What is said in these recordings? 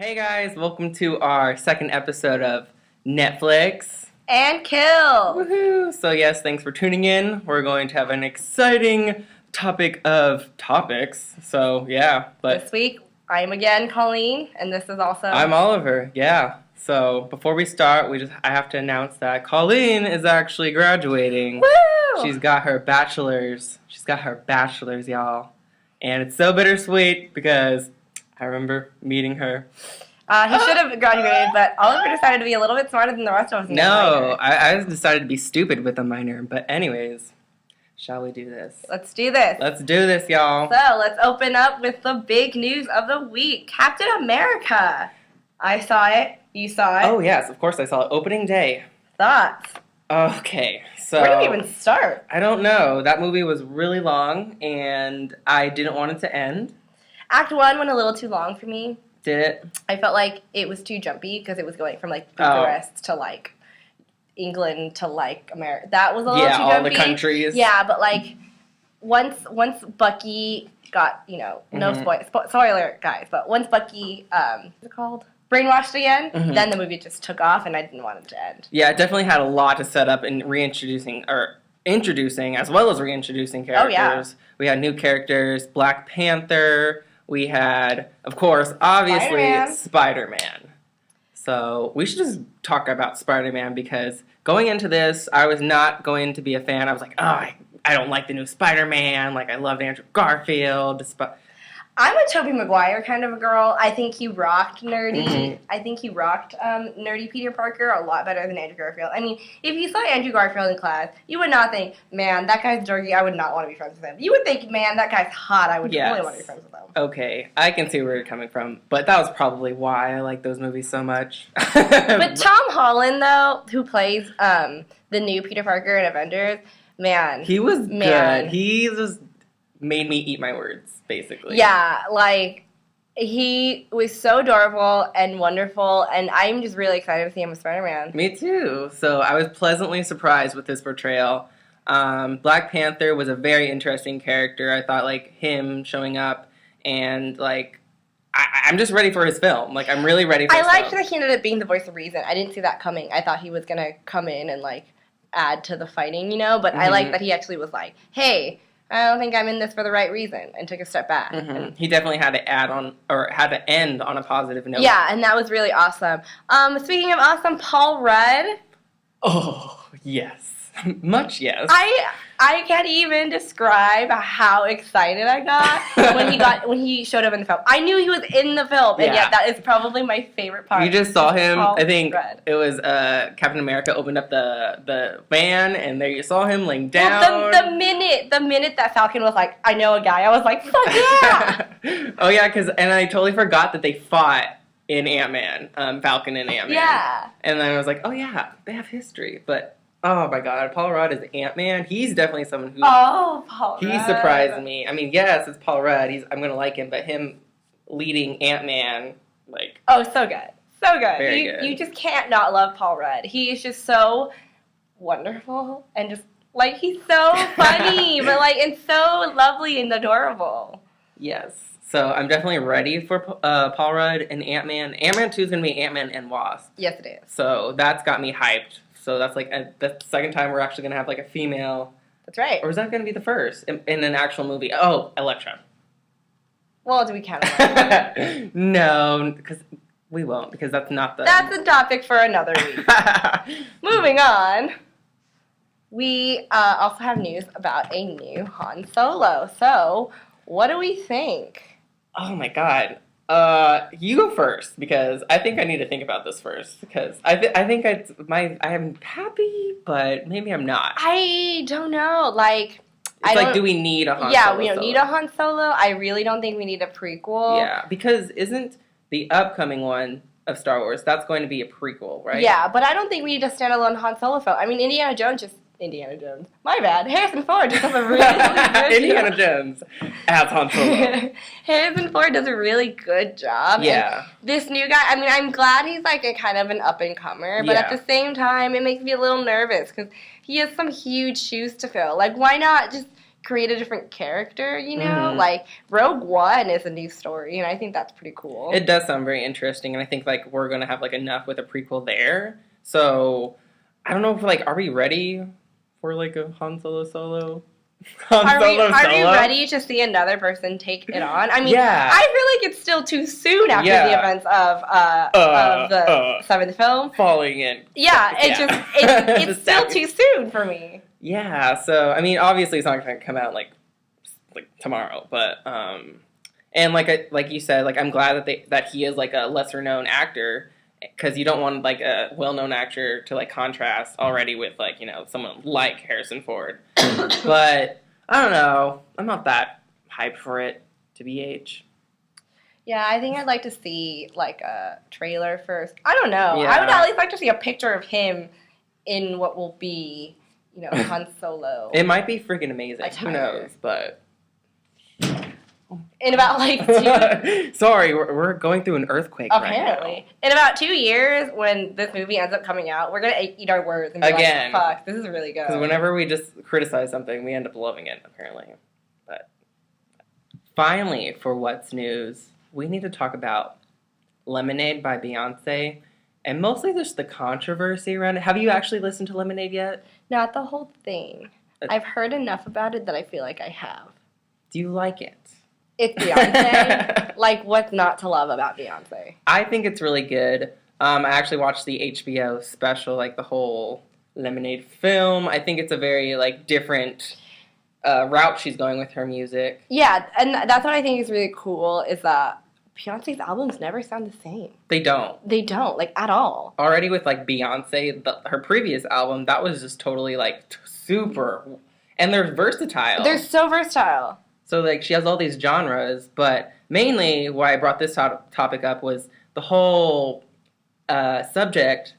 Hey guys, welcome to our second episode of Netflix and Kill. Woohoo! So yes, thanks for tuning in. We're going to have an exciting topic of topics. So yeah, but this week I'm again Colleen, and this is also I'm Oliver. Yeah. So before we start, I have to announce that Colleen is actually graduating. Woo! She's got her bachelor's. She's got her bachelor's, y'all, and it's so bittersweet because I remember meeting her. He should have graduated, but Oliver decided to be a little bit smarter than the rest of us. No, I decided to be stupid with a minor. But anyways, shall we do this? Let's do this. Let's do this, y'all. So let's open up with the big news of the week. Captain America. I saw it. You saw it. Oh, yes, of course I saw it. Opening day. Thoughts? Okay, so... Where do we even start? I don't know. That movie was really long, and I didn't want it to end. Act 1 went a little too long for me. Did it? I felt like it was too jumpy because it was going from, like, Bucharest to, like, England to, like, America. That was a little too jumpy. Yeah, all the countries. Yeah, but, like, once Bucky got, no spoiler, guys, but once Bucky, what's it called? Brainwashed again, then the movie just took off, and I didn't want it to end. Yeah, it definitely had a lot to set up in introducing as well as reintroducing characters. Oh, yeah. We had new characters, Black Panther. We had, of course, obviously, Spider-Man. So we should just talk about Spider-Man because going into this, I was not going to be a fan. I was like, I don't like the new Spider-Man. Like, I loved Andrew Garfield. I'm a Tobey Maguire kind of a girl. I think he rocked nerdy. Mm-hmm. I think he rocked nerdy Peter Parker a lot better than Andrew Garfield. I mean, if you saw Andrew Garfield in class, you would not think, man, that guy's dorky. I would not want to be friends with him. You would think, man, that guy's hot. I would really want to be friends with him. Okay, I can see where you're coming from, but that was probably why I like those movies so much. But Tom Holland, though, who plays the new Peter Parker in Avengers, man. He was good. He just made me eat my words, basically. Yeah, like, he was so adorable and wonderful, and I'm just really excited to see him as Spider-Man. Me too. So I was pleasantly surprised with his portrayal. Black Panther was a very interesting character. I thought, like, him showing up and, like, I'm just ready for his film. Like, I'm really ready for his film. I liked that he ended up being the voice of reason. I didn't see that coming. I thought he was going to come in and, like, add to the fighting, but I like that he actually was like, hey, I don't think I'm in this for the right reason, and took a step back. Mm-hmm. He definitely had to end on a positive note. Yeah, and that was really awesome. Speaking of awesome, Paul Rudd. Oh, yes. Much yes. I can't even describe how excited I got when he showed up in the film. I knew he was in the film, and yet that is probably my favorite part. You just saw him. Paul I think Rudd. It was Captain America opened up the van, and there you saw him laying down. Well, the minute that Falcon was like, I know a guy, I was like, fuck yeah! Oh yeah, and I totally forgot that they fought in Ant-Man, Falcon and Ant-Man. Yeah. And then I was like, oh yeah, they have history, but. Oh my God, Paul Rudd is Ant-Man. He's definitely someone who... Oh, Paul Rudd. He surprised me. I mean, yes, it's Paul Rudd. I'm going to like him, but him leading Ant-Man, like... Oh, so good. So good. Very good. You just can't not love Paul Rudd. He is just so wonderful and just, like, he's so funny, but, like, and so lovely and adorable. Yes. So I'm definitely ready for Paul Rudd and Ant-Man. Ant-Man 2 is going to be Ant-Man and Wasp. Yes, it is. So that's got me hyped. So that's like the second time we're actually going to have like a female. That's right. Or is that going to be the first in an actual movie? Oh, Elektra. Well, do we count Elektra? No, because we won't, because that's not the... That's a topic for another week. Moving on. We also have news about a new Han Solo. So, what do we think? Oh my God. You go first because I think I need to think about this first because I think I'm happy, but maybe I'm not. I don't know. Like, do we need a Han Solo? Yeah, we don't need a Han Solo. I really don't think we need a prequel. Yeah, because isn't the upcoming one of Star Wars, that's going to be a prequel, right? Yeah, but I don't think we need a standalone Han Solo film. I mean, Indiana Jones. My bad. Harrison Ford just does a really good Indiana Jones as Han Solo. Harrison Ford does a really good job. Yeah. And this new guy, I mean, I'm glad he's like a kind of an up-and-comer, but at the same time, it makes me a little nervous because he has some huge shoes to fill. Like, why not just create a different character, you know? Like, Rogue One is a new story, and I think that's pretty cool. It does sound very interesting, and I think, like, we're going to have, like, enough with a prequel there. So, I don't know if, like, are we ready for, like, a Han Solo? Are we ready to see another person take it on? I mean, I feel like it's still too soon after the events of the seventh film. Falling in. Yeah, it's still too soon for me. Yeah, so, I mean, obviously it's not going to come out, like tomorrow, but, and like you said, like, I'm glad that he is, like, a lesser-known actor, because you don't want, like, a well-known actor to, like, contrast already with, like, you know, someone like Harrison Ford. But, I don't know. I'm not that hyped for it, to BH. Yeah, I think I'd like to see, like, a trailer first. I don't know. Yeah. I would at least like to see a picture of him in what will be, you know, Han Solo. It might be freaking amazing. Who knows? But... In about, like, 2... Sorry, we're going through an earthquake apparently. right now. In about 2 years, when this movie ends up coming out, we're going to eat our words and be like, fuck, this is really good. Because whenever we just criticize something, we end up loving it, apparently. But finally, for What's News, we need to talk about Lemonade by Beyonce, and mostly just the controversy around it. Have you actually listened to Lemonade yet? Not the whole thing. I've heard enough about it that I feel like I have. Do you like it? It's Beyonce. Like, what's not to love about Beyonce? I think it's really good. I actually watched the HBO special, like the whole Lemonade film. I think it's a very, like, different route she's going with her music. Yeah, and that's what I think is really cool, is that Beyonce's albums never sound the same. They don't. They don't, like, at all. Already with, like, Beyonce, her previous album, that was just totally, like, super... And they're versatile. They're so versatile. So, like, she has all these genres, but mainly why I brought this topic up was the whole subject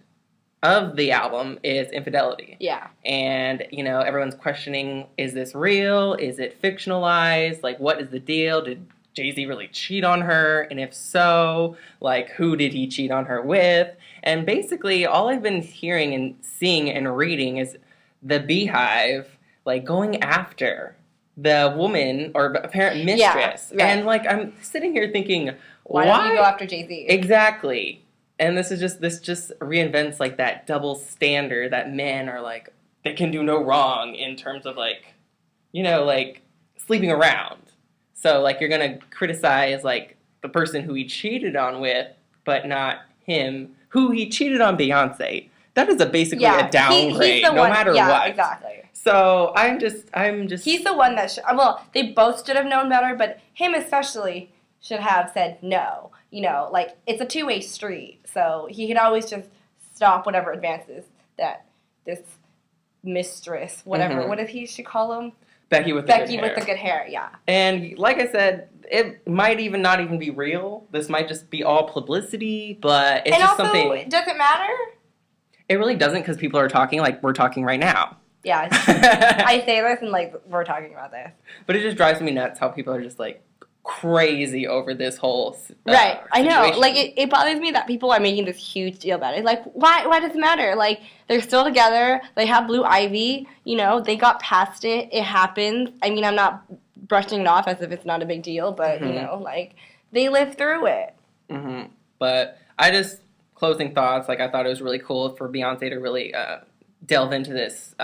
of the album is infidelity. Yeah. And, you know, everyone's questioning, is this real? Is it fictionalized? Like, what is the deal? Did Jay-Z really cheat on her? And if so, like, who did he cheat on her with? And basically, all I've been hearing and seeing and reading is the Beehive, like, going after the woman or apparent mistress. Yeah, right. And, like, I'm sitting here thinking, why don't you go after Jay-Z? Exactly. And this just reinvents, like, that double standard that men are, like, they can do no wrong in terms of, like, you know, like, sleeping around. So, like, you're going to criticize, like, the person who he cheated on with, but not him, who he cheated on Beyonce. That is basically a downgrade, no matter what. Yeah, exactly. So I'm just. He's the one that should. Well, they both should have known better, but him especially should have said no. You know, like, it's a two-way street, so he could always just stop whatever advances that this mistress, whatever. What did she call him? Becky with the good hair. Yeah. And like I said, it might not even be real. This might just be all publicity, but it's just something. Does it matter? It really doesn't, because people are talking like we're talking right now. Yeah, I say this and, like, we're talking about this. But it just drives me nuts how people are just, like, crazy over this whole right, situation. I know. Like, it bothers me that people are making this huge deal about it. Like, why does it matter? Like, they're still together. They have Blue Ivy. You know, they got past it. It happens. I mean, I'm not brushing it off as if it's not a big deal, but, you know, like, they lived through it. But I just, closing thoughts, like, I thought it was really cool for Beyonce to really delve into this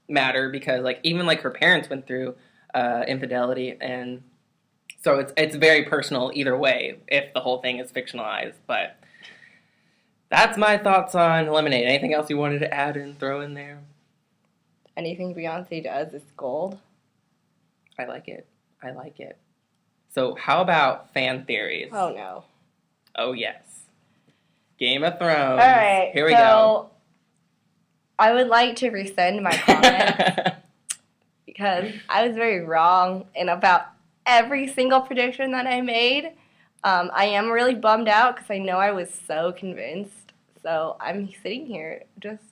matter, because, like, even, like, her parents went through infidelity, and so it's very personal either way if the whole thing is fictionalized. But that's my thoughts on Lemonade. Anything else you wanted to add and throw in there? Anything Beyonce does is gold. I like it. So how about fan theories? Oh, no. Oh, yes. Game of Thrones. All right. Here we go. I would like to rescind my comment because I was very wrong in about every single prediction that I made. I am really bummed out because I know I was so convinced. So I'm sitting here just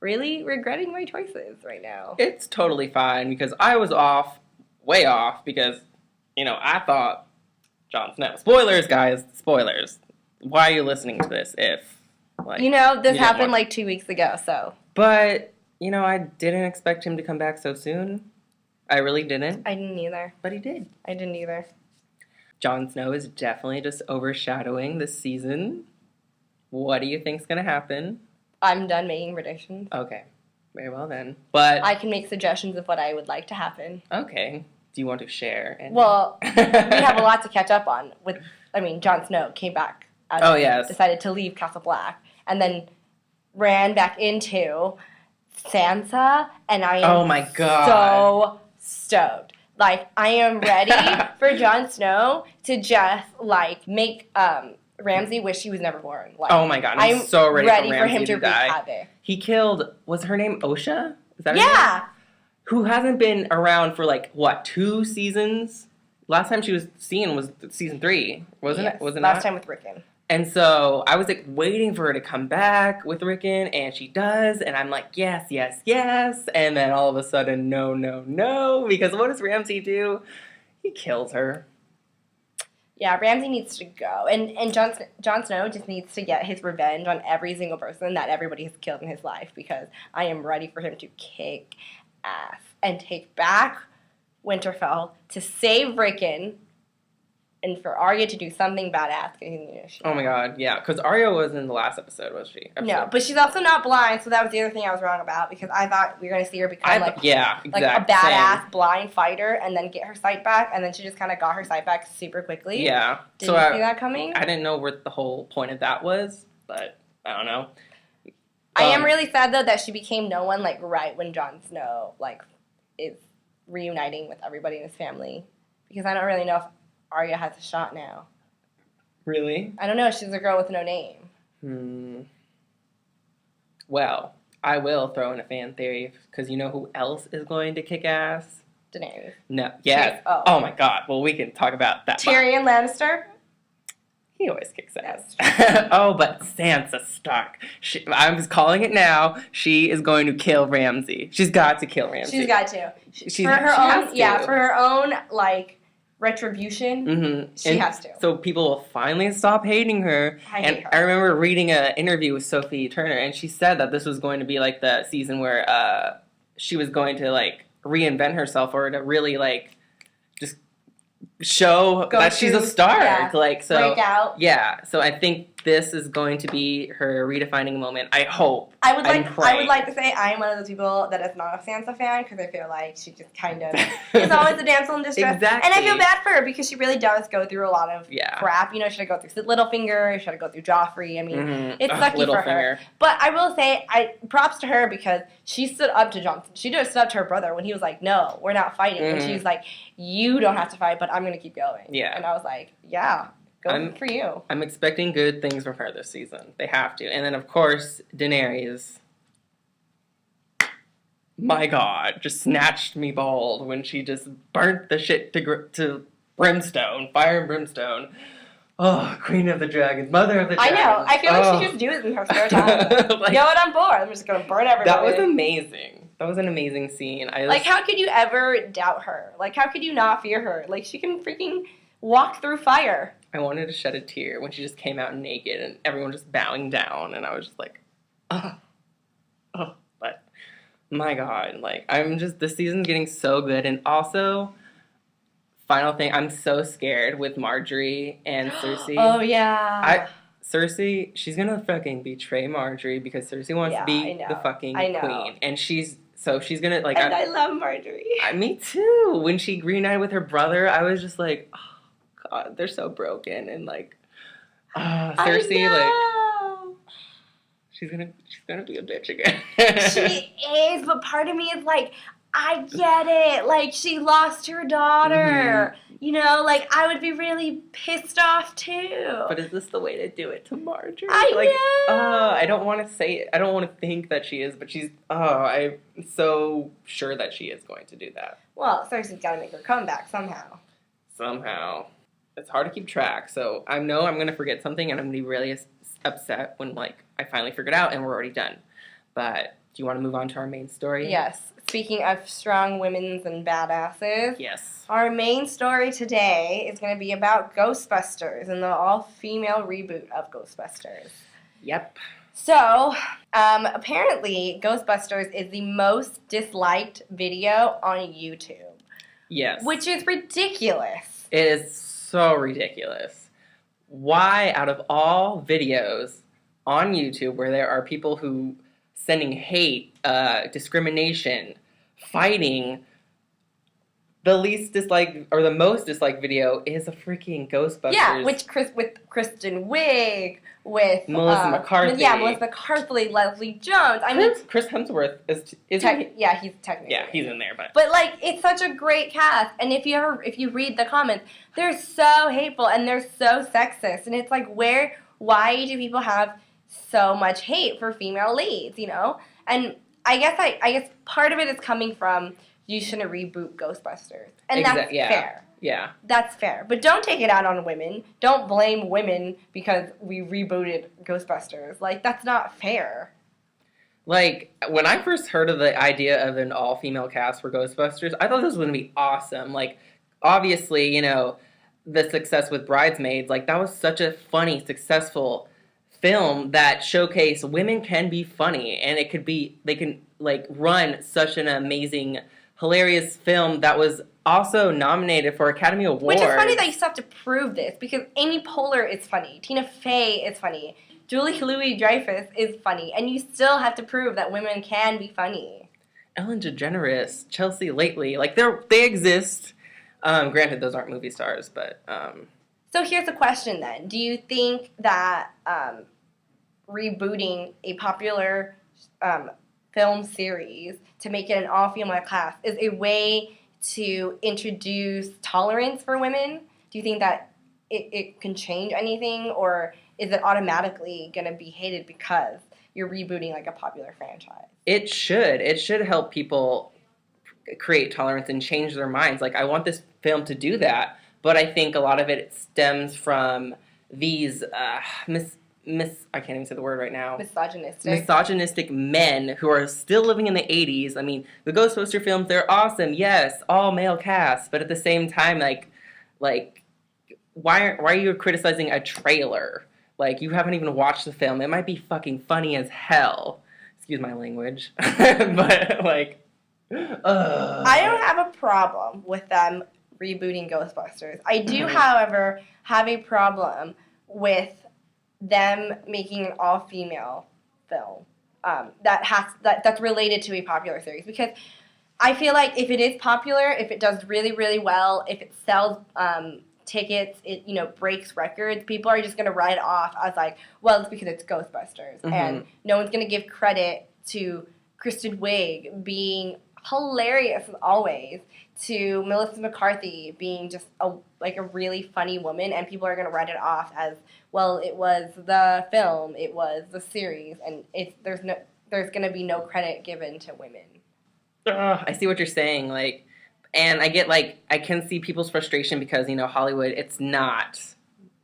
really regretting my choices right now. It's totally fine, because I was way off, because, you know, I thought Jon Snow. Spoilers, guys. Spoilers. Why are you listening to this if... Like, you know, this happened like 2 weeks ago, so. But, you know, I didn't expect him to come back so soon. I really didn't. I didn't either. But he did. I didn't either. Jon Snow is definitely just overshadowing this season. What do you think's going to happen? I'm done making predictions. Okay. Very well then. But I can make suggestions of what I would like to happen. Okay. Do you want to share? Well, we have a lot to catch up on. Jon Snow came back. Decided to leave Castle Black. And then ran back into Sansa. And I am so stoked. Like, I am ready for Jon Snow to just, like, make Ramsay wish he was never born. Like, oh my God, I'm so ready for him to die. Wreak havoc. He killed, was her name Osha? Is that her name? Who hasn't been around for, like, what, 2 seasons? Last time she was seen was season 3, wasn't it? Was it last time with Rickon. And so I was, like, waiting for her to come back with Rickon, and she does, and I'm like, yes, yes, yes. And then all of a sudden, no, no, no. Because what does Ramsay do? He kills her. Yeah, Ramsay needs to go. And Jon Snow just needs to get his revenge on every single person that everybody has killed in his life, because I am ready for him to kick ass and take back Winterfell to save Rickon and for Arya to do something badass. Oh my God, yeah, because Arya was in the last episode, was she? No, but she's also not blind, so that was the other thing I was wrong about, because I thought we were going to see her become like a badass blind fighter and then get her sight back, and then she just kind of got her sight back super quickly. Yeah. Did you see that coming? I didn't know what the whole point of that was, but I don't know. I am really sad, though, that she became no one, like, right when Jon Snow, like, is reuniting with everybody in his family, because I don't really know if Arya has a shot now. Really? I don't know. She's a girl with no name. Well, I will throw in a fan theory, because you know who else is going to kick ass? Daenerys. No. Yes. Oh my God. Well, we can talk about that. Tyrion Lannister? He always kicks ass. Oh, but Sansa Stark. I'm just calling it now. She is going to kill Ramsay. She's got to kill Ramsay. She's got to. For her own, like, retribution, she has to. So people will finally stop hating her. I remember reading an interview with Sophie Turner, and she said that this was going to be like the season where she was going to like reinvent herself, or to really like just show that she's a star. Break out. Yeah. So I think this is going to be her redefining moment. I hope. I would like to say I am one of those people that is not a Sansa fan, because I feel like she just kind of is always a damsel in distress. Exactly. And I feel bad for her, because she really does go through a lot of crap. You know, she had to go through Littlefinger, she had to go through Joffrey. I mean, it's sucky for her. But I will say, props to her, because she stood up to Johnson. She just stood up to her brother when he was like, no, we're not fighting. And she's like, you don't have to fight, but I'm going to keep going. Yeah. And I was like, yeah. Good for you. I'm expecting good things from her this season. They have to. And then, of course, Daenerys. My God, just snatched me bald when she just burnt the shit to brimstone, fire and brimstone. Oh, Queen of the Dragons, Mother of the Dragons. I know. I feel like she just do it in her spare time. Like, you know what? I'm bored. I'm just going to burn everybody. That was amazing. That was an amazing scene. Like, how could you ever doubt her? Like, how could you not fear her? Like, she can freaking walk through fire. I wanted to shed a tear when she just came out naked and everyone just bowing down, and I was just like, but my God, like, this season's getting so good. And also, final thing, I'm so scared with Marjorie and Cersei. Oh, yeah. Cersei, she's gonna fucking betray Marjorie, because Cersei wants to be the fucking queen. And she's gonna, like... And I love Marjorie. Me too. When she reunited with her brother, I was just like... God, they're so broken, and like Cersei, like she's gonna be a bitch again. She is, but part of me is like, I get it. Like, she lost her daughter. You know, like, I would be really pissed off too. But is this the way to do it to Marjorie? I know. I don't want to say it. I don't want to think that she is, but she's. I'm so sure that she is going to do that. Well, Cersei's got to make her comeback somehow. It's hard to keep track, so I know I'm going to forget something, and I'm going to be really upset when, like, I finally figure it out and we're already done. But do you want to move on to our main story? Yes. Speaking of strong women's and badasses. Yes. Our main story today is going to be about Ghostbusters and the all-female reboot of Ghostbusters. Yep. So, apparently, Ghostbusters is the most disliked video on YouTube. Yes. Which is ridiculous. It is so ridiculous. Why, out of all videos on YouTube where there are people who sending hate, discrimination, fighting, the least disliked or the most disliked video is a freaking Ghostbusters. Yeah, with Kristen Wiig, with Melissa McCarthy. Yeah, Melissa McCarthy, Leslie Jones. I mean, Chris Hemsworth is yeah, he's technically. Yeah, he's in there, but like, it's such a great cast, and if you read the comments, they're so hateful and they're so sexist, and it's like, why do people have so much hate for female leads? You know, and I guess part of it is coming from, you shouldn't reboot Ghostbusters. And that's fair. Yeah. That's fair. But don't take it out on women. Don't blame women because we rebooted Ghostbusters. Like, that's not fair. Like, when I first heard of the idea of an all-female cast for Ghostbusters, I thought this was going to be awesome. Like, obviously, you know, the success with Bridesmaids, like, that was such a funny, successful film that showcased women can be funny. And they can, like, run such an amazing, hilarious film that was also nominated for Academy Awards. Which is funny that you still have to prove this, because Amy Poehler is funny, Tina Fey is funny, Julie Louis-Dreyfus is funny, and you still have to prove that women can be funny. Ellen DeGeneres, Chelsea Lately, like they exist. Granted, those aren't movie stars, but. So here's a question then: do you think that rebooting a popular film series to make it an all-female cast is a way to introduce tolerance for women? Do you think that it can change anything, or is it automatically going to be hated because you're rebooting like a popular franchise? It should. It should help people create tolerance and change their minds. Like, I want this film to do that, but I think a lot of it stems from these I can't even say the word right now. Misogynistic men who are still living in the 80s. I mean, the Ghostbuster films, they're awesome. Yes, all male cast, but at the same time, like why are you criticizing a trailer? Like, you haven't even watched the film. It might be fucking funny as hell. Excuse my language. But like I don't have a problem with them rebooting Ghostbusters. I do, however, have a problem with them making an all-female film that's related to a popular series, because I feel like if it is popular, if it does really, really well, if it sells tickets, it, you know, breaks records, people are just going to write it off as like, well, it's because it's Ghostbusters. Mm-hmm. And no one's going to give credit to Kristen Wiig being hilarious as always, to Melissa McCarthy being just a really funny woman, and people are going to write it off as, well, it was the film, it was the series, and there's going to be no credit given to women. I see what you're saying, like, and I get, like, I can see people's frustration because, you know, Hollywood, it's not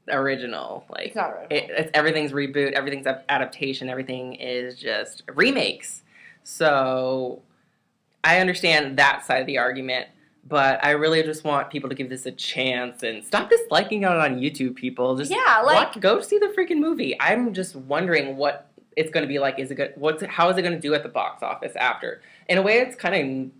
original. Like, it's not original. Everything's reboot, everything's adaptation, everything is just remakes. So I understand that side of the argument, but I really just want people to give this a chance and stop disliking it on YouTube, people. Just go see the freaking movie. I'm just wondering what it's going to be like. Is it good? How is it going to do at the box office after? In a way, it's kind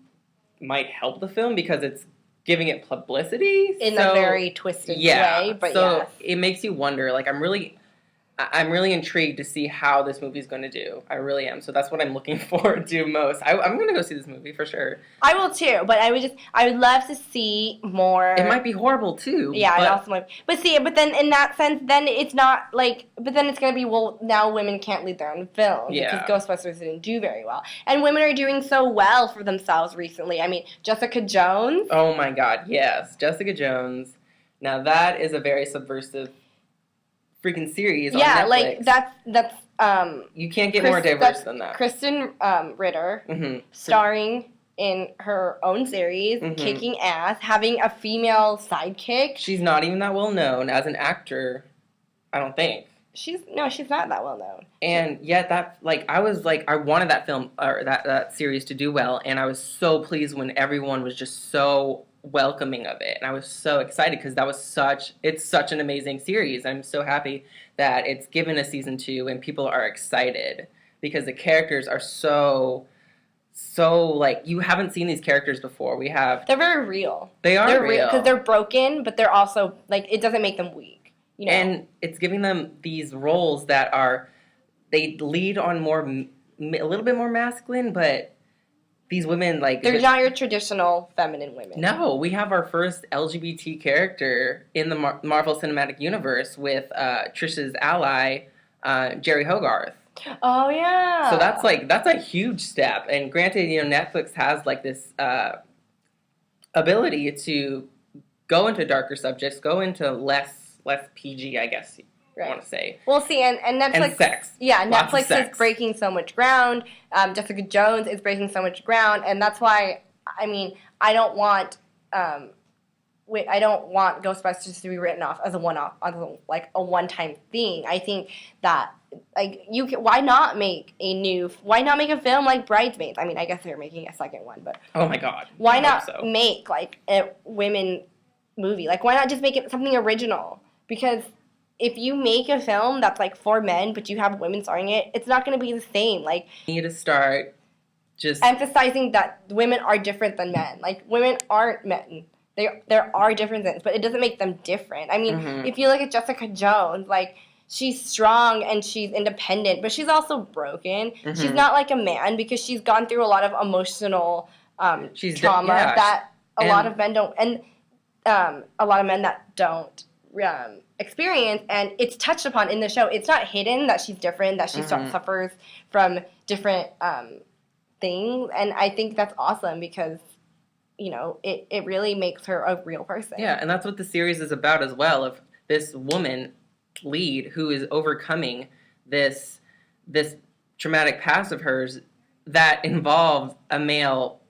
of might help the film because it's giving it publicity in a very twisted way. But so it makes you wonder. Like, I'm really intrigued to see how this movie is going to do. I really am. So that's what I'm looking forward to most. I'm going to go see this movie for sure. I will too, but I would love to see more. It might be horrible too. Yeah, I also might. But then in that sense, then it's not like. But then it's going to be, well, now women can't lead their own film because Ghostbusters didn't do very well, and women are doing so well for themselves recently. I mean, Jessica Jones. Oh my God, yes, Jessica Jones. Now that is a very subversive freaking series on Netflix. Like that's you can't get more diverse than that. Kristen Ritter starring in her own series, kicking ass, having a female sidekick. She's not even that well known as an actor, I don't think. She's not that well known. And yet I wanted that film or that series to do well, and I was so pleased when everyone was just so welcoming of it, and I was so excited because it's such an amazing series. I'm so happy that it's given a season 2 and people are excited because the characters are so so, like, you haven't seen these characters before. They're very real. They're real. Because they're broken, but they're also, like, it doesn't make them weak, you know? And it's giving them these roles that they lead on a little bit more masculine, but these women, like... They're not your traditional feminine women. No, we have our first LGBT character in the Marvel Cinematic Universe with Trish's ally, Jerry Hogarth. Oh, yeah. So that's a huge step. And granted, Netflix has, like, this ability to go into darker subjects, go into less PG, I guess I want to say. Well, see, and Netflix... And sex. Yeah, Lots of Netflix sex. is breaking so much ground. Jessica Jones is breaking so much ground. And that's why, I mean, I don't want Ghostbusters to be written off as a one-off, like a one-time thing. I think that, like, why not make a film like Bridesmaids? I mean, I guess they're making a second one, but... Oh, my God. Why not make, like, a women movie? Like, why not just make it something original? Because if you make a film that's, like, for men, but you have women starring it, it's not going to be the same. Like... You need to start just... emphasizing that women are different than men. Like, women aren't men. There are differences, but it doesn't make them different. I mean, if you look at Jessica Jones, like... she's strong and she's independent, but she's also broken. She's not like a man because she's gone through a lot of emotional trauma that a lot of men don't, and a lot of men that don't experience. And it's touched upon in the show. It's not hidden that she's different, that she suffers from different things. And I think that's awesome because, it really makes her a real person. Yeah, and that's what the series is about as well, of this woman lead who is overcoming this traumatic past of hers that involves a male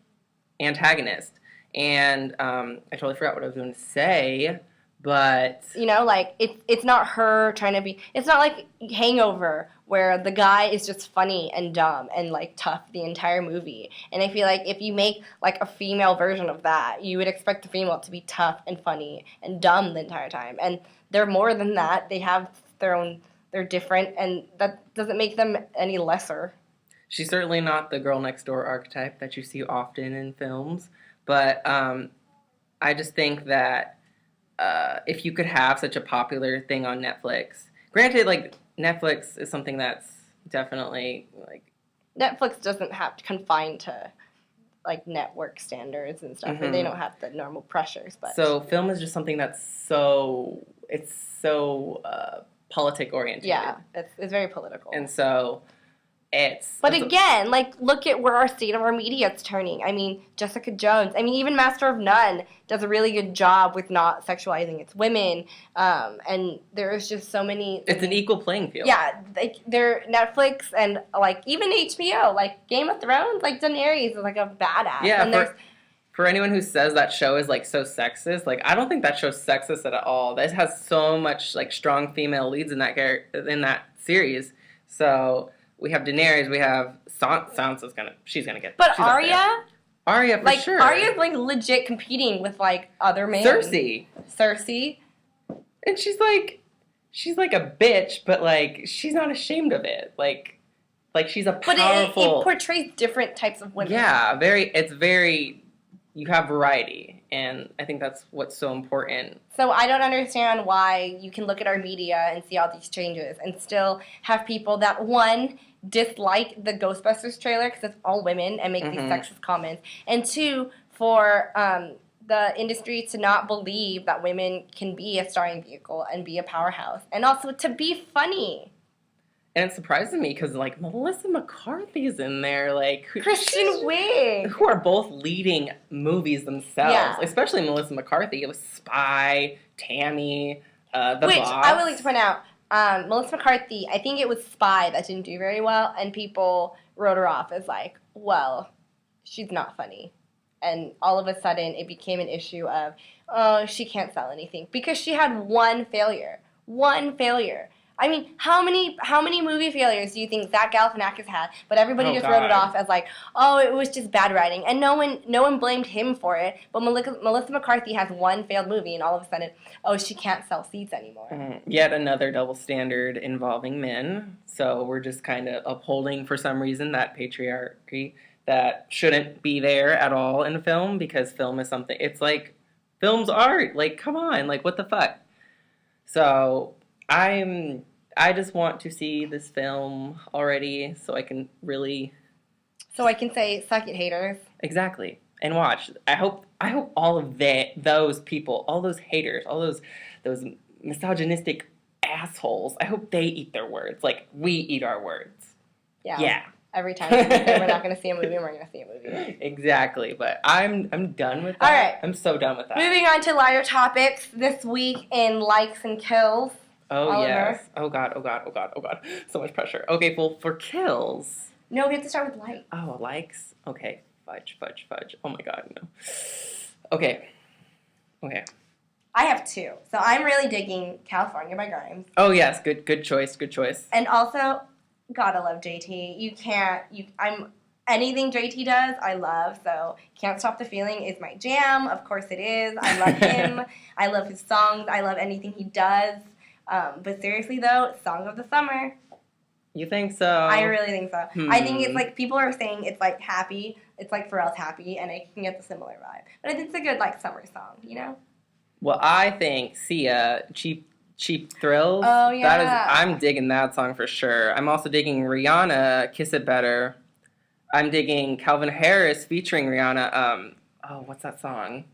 antagonist. And I totally forgot what I was going to say, but... like, it's not her trying to be... It's not like Hangover, where the guy is just funny and dumb and, like, tough the entire movie. And I feel like if you make, like, a female version of that, you would expect the female to be tough and funny and dumb the entire time. And they're more than that. They have they're different, and that doesn't make them any lesser. She's certainly not the girl next door archetype that you see often in films, but I just think that if you could have such a popular thing on Netflix, granted, like, Netflix is something that's definitely, like... Netflix doesn't have to confine to, like, network standards and stuff, and they don't have the normal pressures, but... So film is just something that's so politic oriented. Yeah, it's very political. And so But again, like, look at where our state of our media is turning. I mean, Jessica Jones. I mean, even Master of None does a really good job with not sexualizing its women. And there's just so many... It's an equal playing field. Yeah, they're Netflix and, like, even HBO. Like, Game of Thrones, like, Daenerys is, like, a badass. Yeah, and for anyone who says that show is, like, so sexist, like, I don't think that show's sexist at all. This has so much, like, strong female leads in that series. So... we have Daenerys, we have Sansa's she's gonna get... But Arya? Arya, for sure. Arya's, like, legit competing with, like, other men. Cersei. And she's like a bitch, but, like, she's not ashamed of it. Like she's a powerful... But it portrays different types of women. Yeah, you have variety, and I think that's what's so important. So I don't understand why you can look at our media and see all these changes and still have people that, one, dislike the Ghostbusters trailer because it's all women and make these sexist comments, and two, for the industry to not believe that women can be a starring vehicle and be a powerhouse, and also to be funny. And it surprises me because, like, Melissa McCarthy's in there, like... Kristen Wiig! Who are both leading movies themselves. Yeah. Especially Melissa McCarthy. It was Spy, Tammy, The Which, Boss. I would like to point out, Melissa McCarthy, I think it was Spy that didn't do very well, and people wrote her off as, like, well, she's not funny. And all of a sudden, it became an issue of, oh, she can't sell anything. Because she had one failure. One failure. I mean, how many movie failures do you think Zach Galifianakis had? But everybody just wrote it off as like, oh, it was just bad writing, and no one blamed him for it. But Melissa McCarthy has one failed movie, and all of a sudden, oh, she can't sell seats anymore. Yet another double standard involving men. So we're just kind of upholding, for some reason, that patriarchy that shouldn't be there at all in film, because film is something. It's like film's art. Like, come on, like what the fuck. So I just want to see this film already so I can really... So I can say, suck it, haters. Exactly. And watch. I hope all of those people, all those haters, all those misogynistic assholes, I hope they eat their words like we eat our words. Yeah. Every time we say we're not going to see a movie, we're going to see a movie. Exactly. But I'm done with that. All right. I'm so done with that. Moving on to lighter topics this week in likes and kills. Oh, Oliver. yes. Oh, God. So much pressure. Okay, well, for kills. No, we have to start with likes. Oh, likes? Okay. Fudge. Oh, my God, no. Okay. I have two. So I'm really digging California by Grimes. Oh, yes. Good choice. And also, gotta love JT. Anything JT does, I love. So Can't Stop the Feeling is my jam. Of course it is. I love him. I love his songs. I love anything he does. But seriously, though, Song of the Summer. You think so? I really think so. I think it's like, people are saying it's like happy. It's like Pharrell's Happy, and I can get the similar vibe. But I think it's a good, like, summer song, you know? Well, I think Sia, Cheap Thrills. Oh, yeah. I'm digging that song for sure. I'm also digging Rihanna, Kiss It Better. I'm digging Calvin Harris featuring Rihanna. What's that song?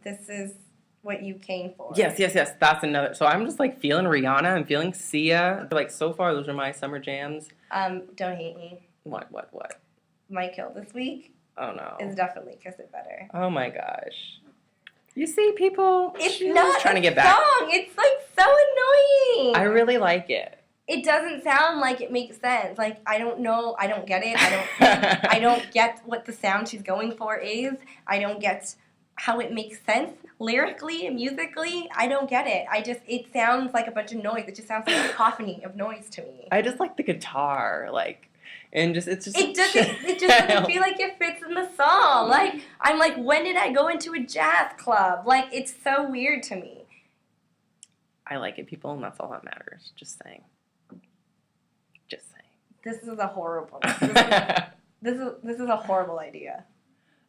This Is What You Came For. Yes. That's another. So I'm just like feeling Rihanna. I'm feeling Sia. Like so far, those are my summer jams. Don't Hate Me. What? My kill this week. Oh no. Is definitely Kiss It Better. Oh my gosh. You see, people. It's she's not trying to get a back. song. It's like so annoying. I really like it. It doesn't sound like it makes sense. Like, I don't know. I don't get it. I don't get what the sound she's going for is. I don't get how it makes sense lyrically and musically. I don't get it. It sounds like a bunch of noise. It just sounds like a cacophony of noise to me. I just like the guitar, like, and it just doesn't feel like it fits in the song. Like, I'm like, when did I go into a jazz club? Like, it's so weird to me. I like it, people, and that's all that matters. Just saying. This is a horrible. This is a horrible idea.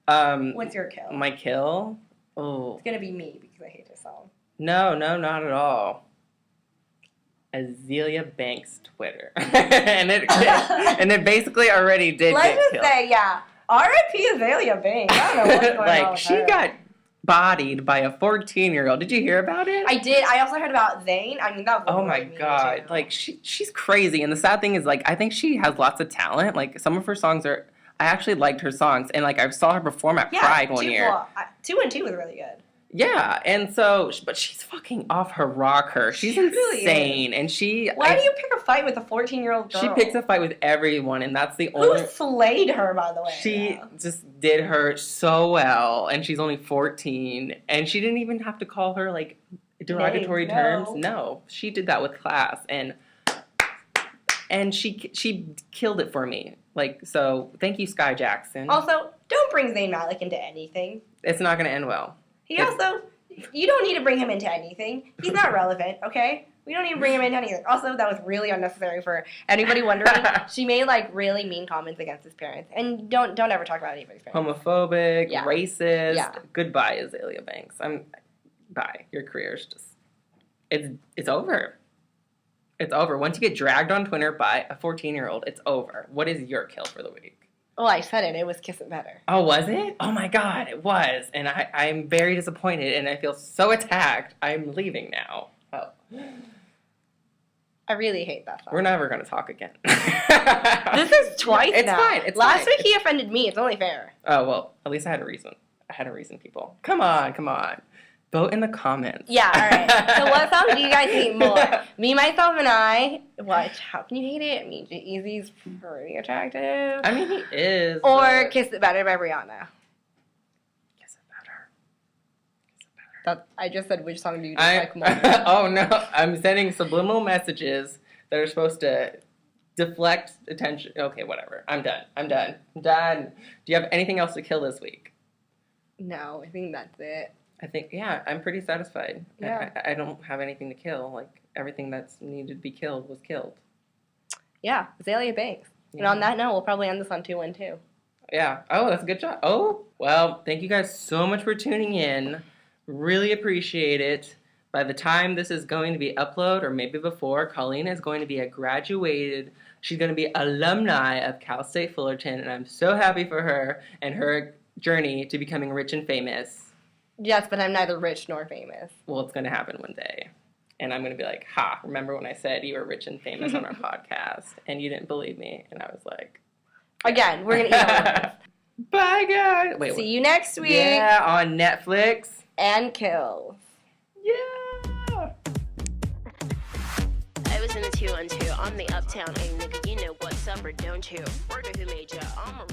What's your kill? My kill? Oh. It's gonna be me because I hate this song. No, not at all. Azealea Banks Twitter. and it basically already did Let's get just killed. say, yeah. R.I.P. Azealea Banks. I don't know what's going on like, with she her. got bodied by a 14-year-old. Did you hear about it? I did. I also heard about Zayn. I mean, that was oh my god. too. Like, she's crazy. And the sad thing is, like, I think she has lots of talent. Like, some of her songs are... I actually liked her songs. And, like, I saw her perform at Pride one year. Well, 2 and 2 was really good. Yeah, and so, but she's fucking off her rocker. She's insane, and she... Why do you pick a fight with a 14-year-old girl? She picks a fight with everyone, and that's the only... Who slayed her, by the way? She just did her so well, and she's only 14, and she didn't even have to call her, like, derogatory terms. No, she did that with class, and she killed it for me. Like, so, thank you, Sky Jackson. Also, don't bring Zayn Malik into anything. It's not going to end well. You don't need to bring him into anything. He's not relevant, okay? We don't need to bring him into anything. Also, that was really unnecessary for anybody wondering. She made, like, really mean comments against his parents. And don't ever talk about anybody's parents. Homophobic, racist. Yeah. Goodbye, Azealia Banks. Bye. Your career's just... It's over. It's over. Once you get dragged on Twitter by a 14-year-old, it's over. What is your kill for the week? Well, I said it. It was Kiss It Better. Oh, was it? Oh, my God. It was. And I'm very disappointed, and I feel so attacked. I'm leaving now. Oh. I really hate that song. We're never going to talk again. This is twice now. It's fine. It's Last fine. week he offended me. It's only fair. Oh, well, at least I had a reason. People. Come on. Vote in the comments. Yeah, all right. So what song do you guys hate more? Me, Myself, and I. What? How can you hate it? I mean, G-Eazy's pretty attractive. I mean, he is. Or Kiss It Better by Rihanna. Kiss It Better. I just said, which song do you dislike more? Oh, no. I'm sending subliminal messages that are supposed to deflect attention. Okay, whatever. I'm done. Do you have anything else to kill this week? No, I think that's it. I think, yeah, I'm pretty satisfied. Yeah. I don't have anything to kill. Like, everything that's needed to be killed was killed. Yeah, Azealea Banks. Yeah. And on that note, we'll probably end this on 2-1 too. Yeah. Oh, that's a good job. Oh, well, thank you guys so much for tuning in. Really appreciate it. By the time this is going to be uploaded, or maybe before, Colleen is going to be she's going to be alumni of Cal State Fullerton, and I'm so happy for her and her journey to becoming rich and famous. Yes, but I'm neither rich nor famous. Well, it's going to happen one day. And I'm going to be like, ha, remember when I said you were rich and famous on our podcast, and you didn't believe me? And I was like... Again, we're going to eat our words. Bye, guys. Wait, See you next week. Yeah, on Netflix. And Kills. Yeah. I was in the 212. I'm the uptown A nigga. You know what's up or don't you? Word who made ya? I'm a